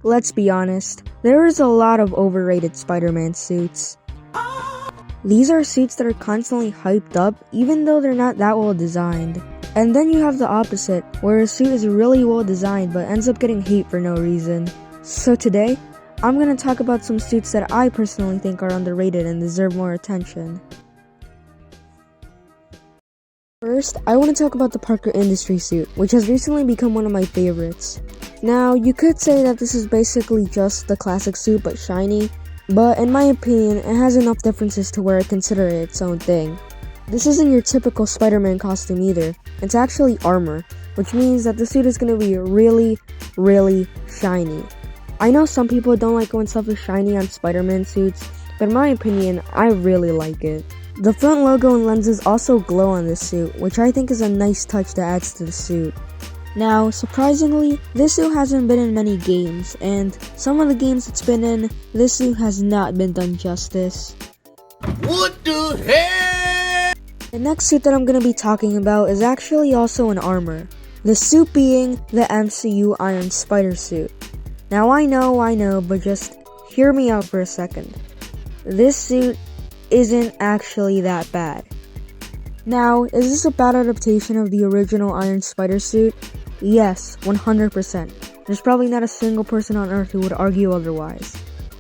Let's be honest, there is a lot of overrated Spider-Man suits. These are suits that are constantly hyped up even though they're not that well designed. And then you have the opposite, where a suit is really well designed but ends up getting hate for no reason. So today, I'm gonna talk about some suits that I personally think are underrated and deserve more attention. First, I want to talk about the Parker Industry suit, which has recently become one of my favorites. Now, you could say that this is basically just the classic suit but shiny, but in my opinion, it has enough differences to where I consider it its own thing. This isn't your typical Spider-Man costume either. It's actually armor, which means that the suit is going to be really, really shiny. I know some people don't like when stuff is shiny on Spider-Man suits, but in my opinion, I really like it. The front logo and lenses also glow on this suit, which I think is a nice touch that adds to the suit. Now, surprisingly, this suit hasn't been in many games, and some of the games it's been in, this suit has not been done justice. What the hell? The next suit that I'm going to be talking about is actually also an armor. The suit being the MCU Iron Spider suit. Now I know, but just hear me out for a second. This suit isn't actually that bad. Now, is this a bad adaptation of the original Iron Spider suit? Yes, 100%. There's probably not a single person on Earth who would argue otherwise.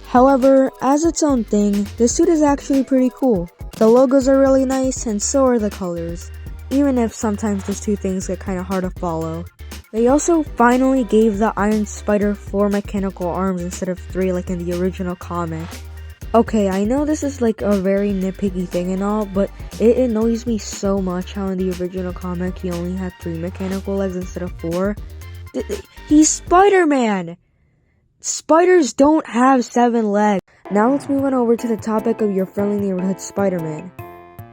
However, as its own thing, this suit is actually pretty cool. The logos are really nice, and so are the colors, even if sometimes those two things get kinda hard to follow. They also finally gave the Iron Spider 4 mechanical arms instead of 3 like in the original comic. Okay, I know this is like a very nitpicky thing and all, but it annoys me so much how in the original comic he only had 3 mechanical legs instead of 4. He's Spider-Man! Spiders don't have 7 legs. Now let's move on over to the topic of your friendly neighborhood Spider-Man.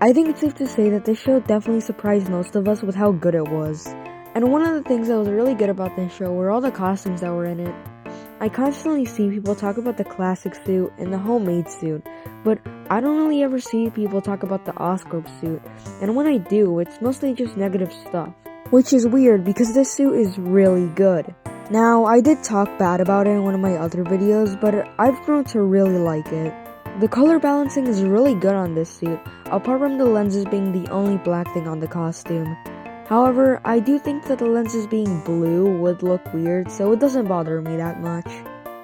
I think it's safe to say that this show definitely surprised most of us with how good it was. And one of the things that was really good about this show were all the costumes that were in it. I constantly see people talk about the classic suit and the homemade suit, but I don't really ever see people talk about the oscrorp suit, and when I do, it's mostly just negative stuff. Which is weird because this suit is really good. Now, I did talk bad about it in one of my other videos, but I've grown to really like it. The color balancing is really good on this suit, apart from the lenses being the only black thing on the costume. However, I do think that the lenses being blue would look weird, so it doesn't bother me that much.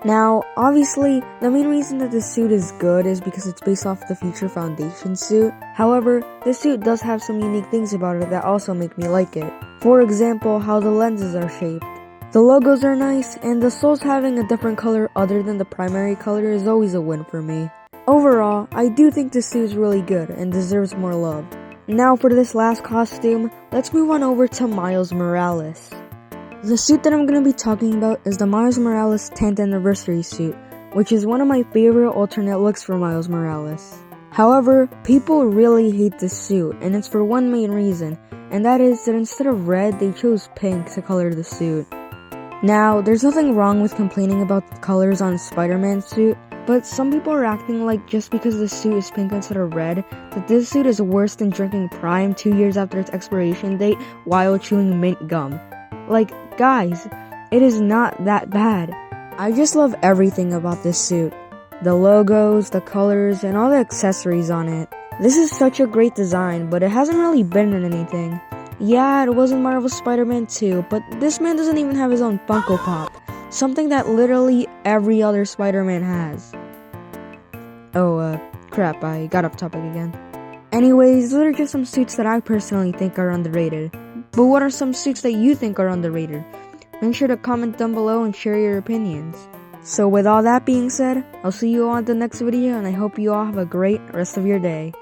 Now, obviously, the main reason that this suit is good is because it's based off the Future Foundation suit. However, this suit does have some unique things about it that also make me like it. For example, how the lenses are shaped. The logos are nice, and the soles having a different color other than the primary color is always a win for me. Overall, I do think this suit is really good and deserves more love. Now for this last costume, let's move on over to Miles Morales. The suit that I'm going to be talking about is the Miles Morales 10th anniversary suit, which is one of my favorite alternate looks for Miles Morales. However, people really hate this suit, and it's for one main reason, and that is that instead of red, they chose pink to color the suit. Now, there's nothing wrong with complaining about the colors on Spider-Man's suit, but some people are acting like just because the suit is pink instead of red, that this suit is worse than drinking Prime 2 years after its expiration date while chewing mint gum. Like, guys, it is not that bad. I just love everything about this suit. The logos, the colors, and all the accessories on it. This is such a great design, but it hasn't really been in anything. Yeah, it was in Marvel's Spider-Man 2, but this man doesn't even have his own Funko Pop. Something that literally every other Spider-Man has. Oh, crap, I got off topic again. Anyways, those are just some suits that I personally think are underrated. But what are some suits that you think are underrated? Make sure to comment down below and share your opinions. So with all that being said, I'll see you all in the next video, and I hope you all have a great rest of your day.